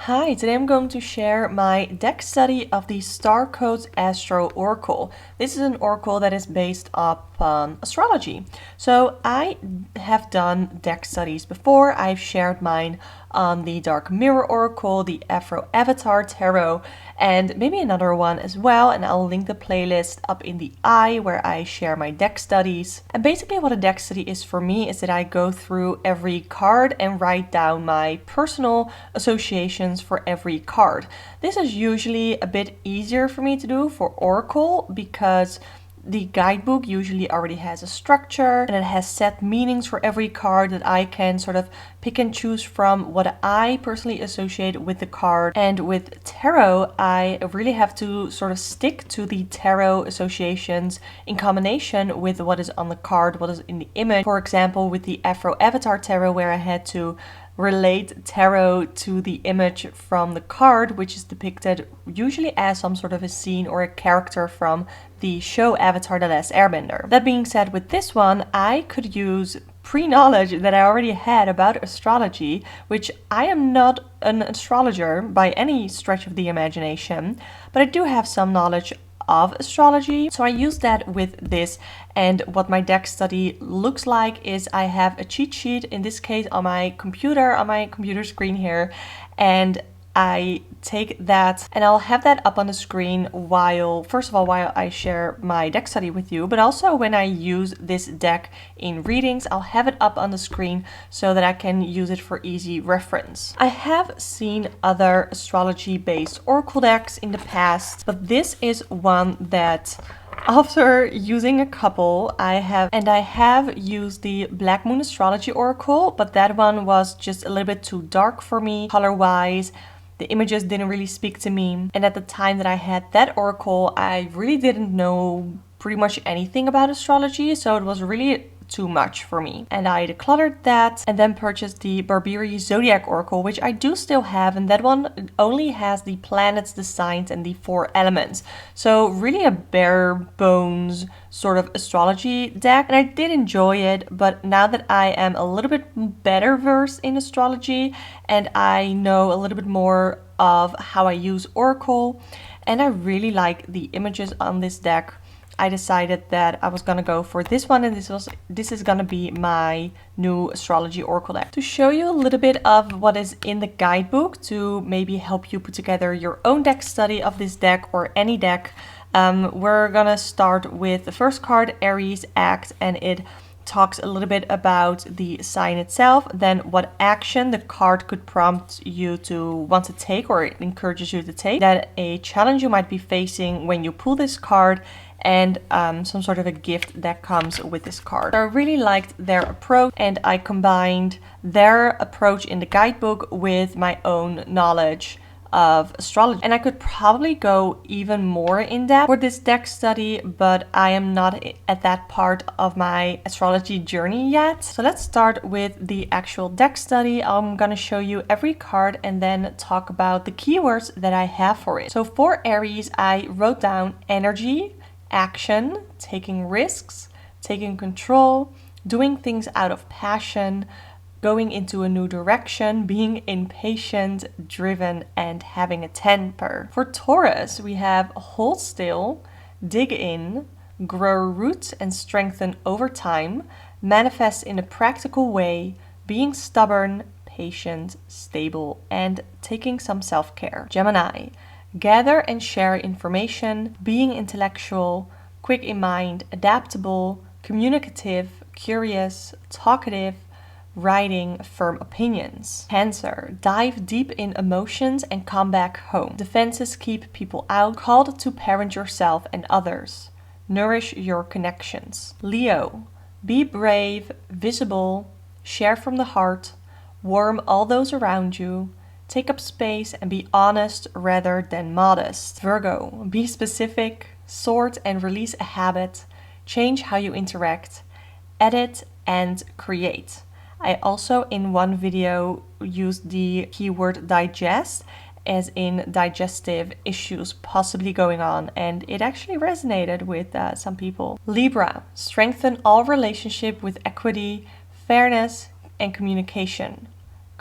Hi, today I'm going to share my deck study of the Starcodes Astro Oracle. This is an oracle that is based upon astrology. So I have done deck studies before. I've shared mine on the Dark Mirror Oracle, the Afro Avatar Tarot, and maybe another one as well. And I'll link the playlist up in the eye where I share my deck studies. And basically what a deck study is for me is that I go through every card and write down my personal associations for every card. This is usually a bit easier for me to do for Oracle because the guidebook usually already has a structure and it has set meanings for every card that I can sort of pick and choose from what I personally associate with the card. And with tarot, I really have to sort of stick to the tarot associations in combination with what is on the card, what is in the image. For example, with the Afro Avatar Tarot, where I had to relate tarot to the image from the card, which is depicted usually as some sort of a scene or a character from the show Avatar: The Last Airbender. That being said, with this one, I could use pre-knowledge that I already had about astrology, which I am not an astrologer by any stretch of the imagination, but I do have some knowledge of astrology. So I use that with this, and what my deck study looks like is I have a cheat sheet, in this case on my computer screen here, and I take that and I'll have that up on the screen while I share my deck study with you, but also when I use this deck in readings, I'll have it up on the screen so that I can use it for easy reference. I have seen other astrology-based oracle decks in the past, but this is one that after using a couple, I have used the Black Moon Astrology Oracle, but that one was just a little bit too dark for me color-wise. The images didn't really speak to me. And at the time that I had that oracle, I really didn't know pretty much anything about astrology, so it was really too much for me. And I decluttered that and then purchased the Barberi Zodiac Oracle, which I do still have, and that one only has the planets, the signs, and the 4 elements. So really a bare bones sort of astrology deck, and I did enjoy it, but now that I am a little bit better versed in astrology and I know a little bit more of how I use Oracle, and I really like the images on this deck, I decided that I was gonna go for this one, and this is gonna be my new astrology oracle deck. To show you a little bit of what is in the guidebook to maybe help you put together your own deck study of this deck or any deck, we're gonna start with the first card, Aries Act, and it talks a little bit about the sign itself, then what action the card could prompt you to want to take, or it encourages you to take, then a challenge you might be facing when you pull this card, and some sort of a gift that comes with this card. So I really liked their approach, and I combined their approach in the guidebook with my own knowledge of astrology. And I could probably go even more in depth for this deck study, but I am not at that part of my astrology journey yet. So let's start with the actual deck study. I'm gonna show you every card and then talk about the keywords that I have for it. So for Aries, I wrote down energy, action, taking risks, taking control, doing things out of passion, going into a new direction, being impatient, driven, and having a temper. For Taurus, we have hold still, dig in, grow roots and strengthen over time, manifest in a practical way, being stubborn, patient, stable, and taking some self-care. Gemini, gather and share information, being intellectual, quick in mind, adaptable, communicative, curious, talkative, writing firm opinions. Cancer, dive deep in emotions and come back home. Defenses keep people out, called to parent yourself and others. Nourish your connections. Leo, be brave, visible, share from the heart, warm all those around you, take up space and be honest rather than modest. Virgo, be specific, sort and release a habit, change how you interact, edit and create. I also in one video used the keyword digest, as in digestive issues possibly going on, and it actually resonated with some people. Libra, strengthen all relationship with equity, fairness and communication.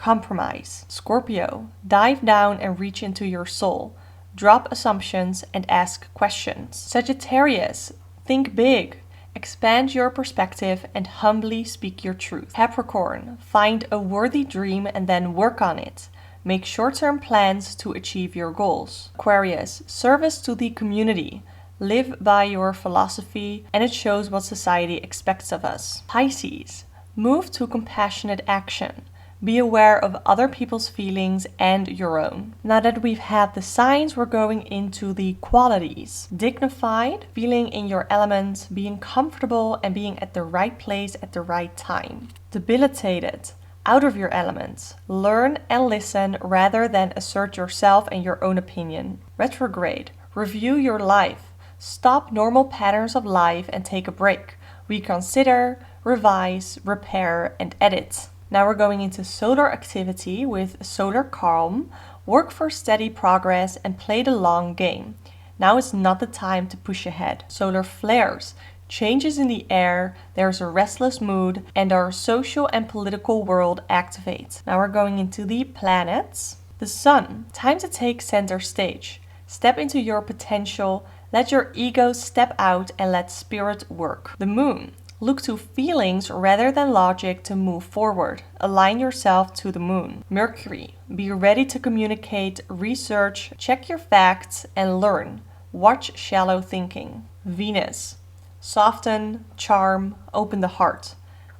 Compromise. Scorpio, dive down and reach into your soul. Drop assumptions and ask questions. Sagittarius, think big. Expand your perspective and humbly speak your truth. Capricorn, find a worthy dream and then work on it. Make short-term plans to achieve your goals. Aquarius, service to the community. Live by your philosophy and it shows what society expects of us. Pisces, move to compassionate action. Be aware of other people's feelings and your own. Now that we've had the signs, we're going into the qualities. Dignified, feeling in your element, being comfortable and being at the right place at the right time. Debilitated, out of your element. Learn and listen rather than assert yourself and your own opinion. Retrograde, review your life. Stop normal patterns of life and take a break. Reconsider, revise, repair, and edit. Now we're going into solar activity with solar calm. Work for steady progress and play the long game. Now is not the time to push ahead. Solar flares. Changes in the air, there's a restless mood, and our social and political world activates. Now we're going into the planets. The sun. Time to take center stage. Step into your potential. Let your ego step out and let spirit work. The moon. Look to feelings rather than logic to move forward. Align yourself to the moon. Mercury. Be ready to communicate, research, check your facts, and learn. Watch shallow thinking. Venus. Soften, charm, open the heart.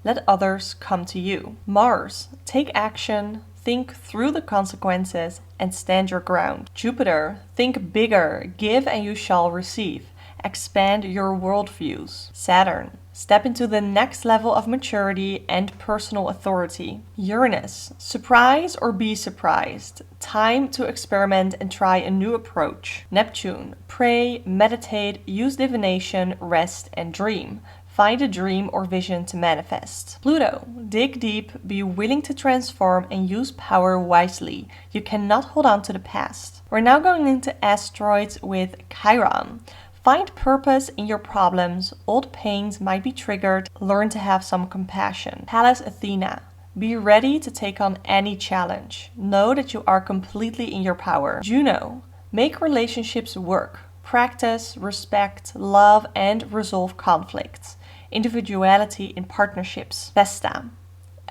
Let others come to you. Mars. Take action, think through the consequences, and stand your ground. Jupiter. Think bigger, give and you shall receive. Expand your worldviews. Saturn. Step into the next level of maturity and personal authority. Uranus. Surprise or be surprised. Time to experiment and try a new approach. Neptune. Pray, meditate, use divination, rest, and dream. Find a dream or vision to manifest. Pluto. Dig deep, be willing to transform, and use power wisely. You cannot hold on to the past. We're now going into asteroids with Chiron. Find purpose in your problems. Old pains might be triggered. Learn to have some compassion. Pallas Athena. Be ready to take on any challenge. Know that you are completely in your power. Juno. Make relationships work. Practice, respect, love, and resolve conflicts. Individuality in partnerships. Vesta.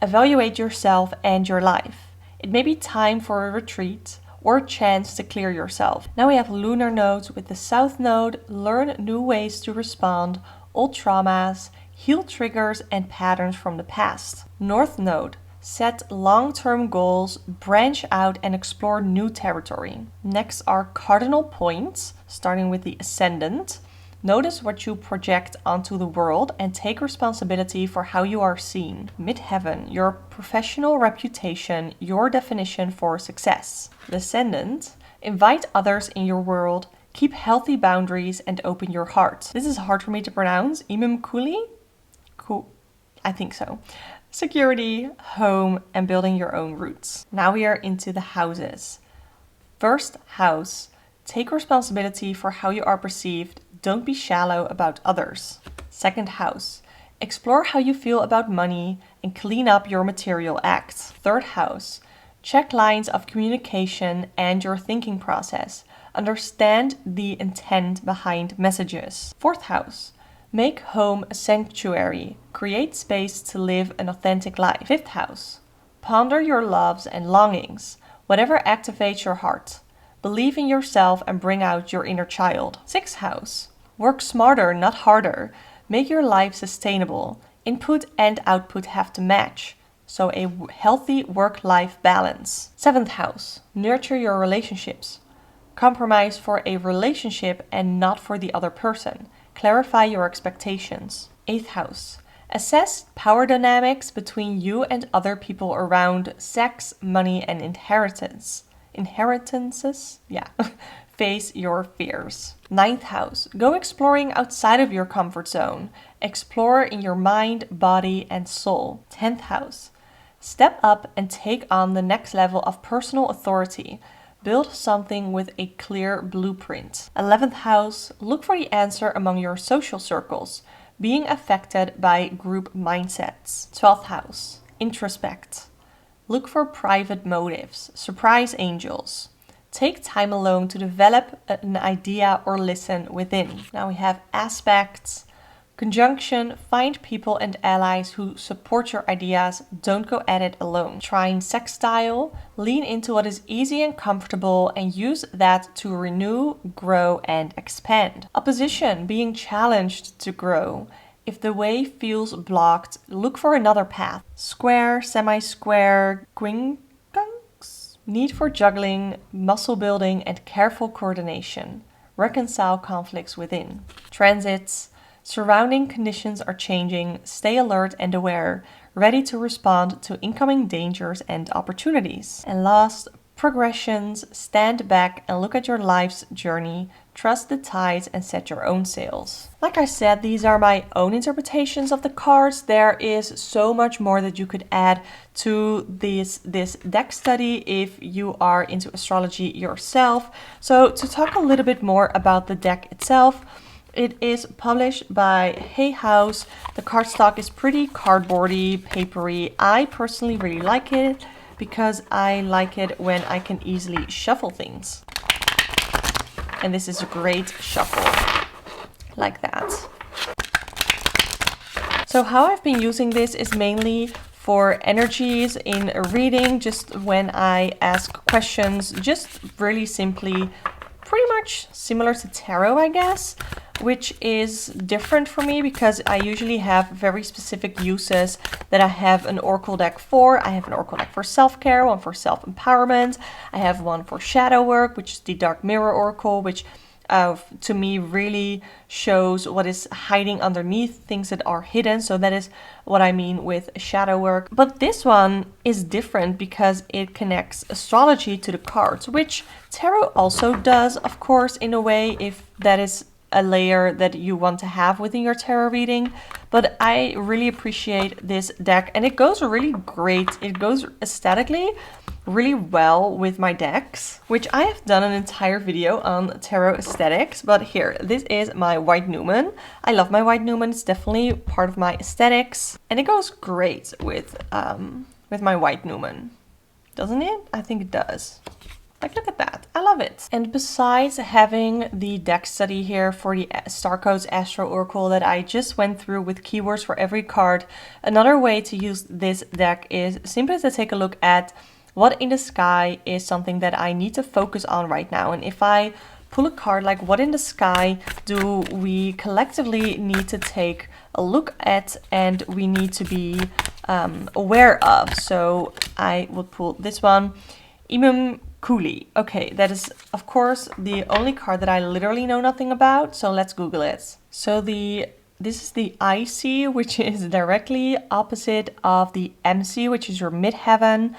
Evaluate yourself and your life. It may be time for a retreat or a chance to clear yourself. Now we have lunar nodes with the south node. Learn new ways to respond, old traumas, heal triggers and patterns from the past. North node. Set long-term goals, branch out and explore new territory. Next are cardinal points, starting with the ascendant. Notice what you project onto the world and take responsibility for how you are seen. Midheaven, your professional reputation, your definition for success. Descendant, invite others in your world, keep healthy boundaries and open your heart. This is hard for me to pronounce. Imam Kuli? Cool. I think so. Security, home, and building your own roots. Now we are into the houses. First house, take responsibility for how you are perceived. Don't be shallow about others. Second house, explore how you feel about money and clean up your material acts. Third house, check lines of communication and your thinking process. Understand the intent behind messages. Fourth house, make home a sanctuary. Create space to live an authentic life. Fifth house, ponder your loves and longings. Whatever activates your heart. Believe in yourself and bring out your inner child. Sixth house, work smarter, not harder. Make your life sustainable. Input and output have to match. So a healthy work-life balance. Seventh house, nurture your relationships. Compromise for a relationship and not for the other person. Clarify your expectations. Eighth house, assess power dynamics between you and other people around sex, money, and inheritance. Inheritances? Yeah. Face your fears. Ninth house, go exploring outside of your comfort zone. Explore in your mind, body, and soul. 10th house, step up and take on the next level of personal authority. Build something with a clear blueprint. 11th house, look for the answer among your social circles, being affected by group mindsets. 12th house, introspect. Look for private motives, surprise angels. Take time alone to develop an idea or listen within. Now we have aspects. Conjunction, find people and allies who support your ideas. Don't go at it alone. Trying sextile, lean into what is easy and comfortable and use that to renew, grow, and expand. Opposition, being challenged to grow. If the way feels blocked, look for another path. Square, semi-square, gwingunks. Need for juggling, muscle building, and careful coordination. Reconcile conflicts within. Transits. Surrounding conditions are changing. Stay alert and aware, ready to respond to incoming dangers and opportunities. And last, progressions. Stand back and look at your life's journey. Trust the tides and set your own sails. Like I said, these are my own interpretations of the cards. There is so much more that you could add to this deck study if you are into astrology yourself. So to talk a little bit more about the deck itself, it is published by Hay House. The cardstock is pretty cardboardy, papery. I personally really like it because I like it when I can easily shuffle things. And this is a great shuffle, like that. So how I've been using this is mainly for energies in a reading, just when I ask questions, just really simply, pretty much similar to tarot, I guess, which is different for me because I usually have very specific uses that I have an oracle deck for. I have an oracle deck for self-care, one for self-empowerment. I have one for shadow work, which is the Dark Mirror Oracle, which to me really shows what is hiding underneath, things that are hidden. So that is what I mean with shadow work. But this one is different because it connects astrology to the cards, which tarot also does, of course, in a way, if that is a layer that you want to have within your tarot reading. But I really appreciate this deck, and it goes really great. It goes aesthetically really well with my decks, which I have done an entire video on tarot aesthetics. But here, this is my White Numen. I love my White Numen. It's definitely part of my aesthetics, and it goes great with my White Numen, doesn't it? I think it does. Like, look at that. I love it. And besides having the deck study here for the Starcodes Astro Oracle that I just went through with keywords for every card, another way to use this deck is simply to take a look at what in the sky is something that I need to focus on right now. And if I pull a card like what in the sky do we collectively need to take a look at and we need to be aware of. So I would pull this one, Imum Cooley. Okay, that is of course the only card that I literally know nothing about, so let's Google it. So this is the IC, which is directly opposite of the MC, which is your midheaven.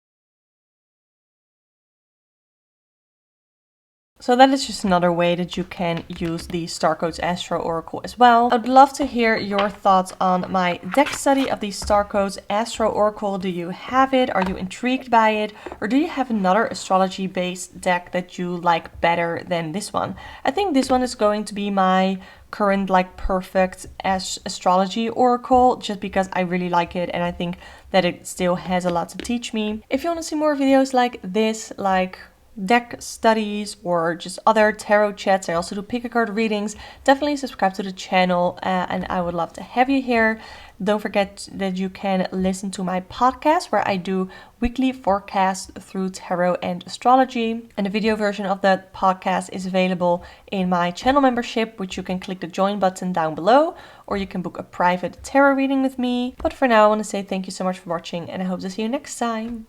So that is just another way that you can use the Starcodes Astro Oracle as well. I'd love to hear your thoughts on my deck study of the Starcodes Astro Oracle. Do you have it? Are you intrigued by it? Or do you have another astrology-based deck that you like better than this one? I think this one is going to be my current perfect astrology oracle, just because I really like it and I think that it still has a lot to teach me. If you want to see more videos like this, like deck studies or just other tarot chats, I also do pick a card readings, definitely subscribe to the channel and I would love to have you here. Don't forget that you can listen to my podcast where I do weekly forecasts through tarot and astrology, and the video version of that podcast is available in my channel membership, which you can click the join button down below, or you can book a private tarot reading with me. But for now, I want to say thank you so much for watching and I hope to see you next time.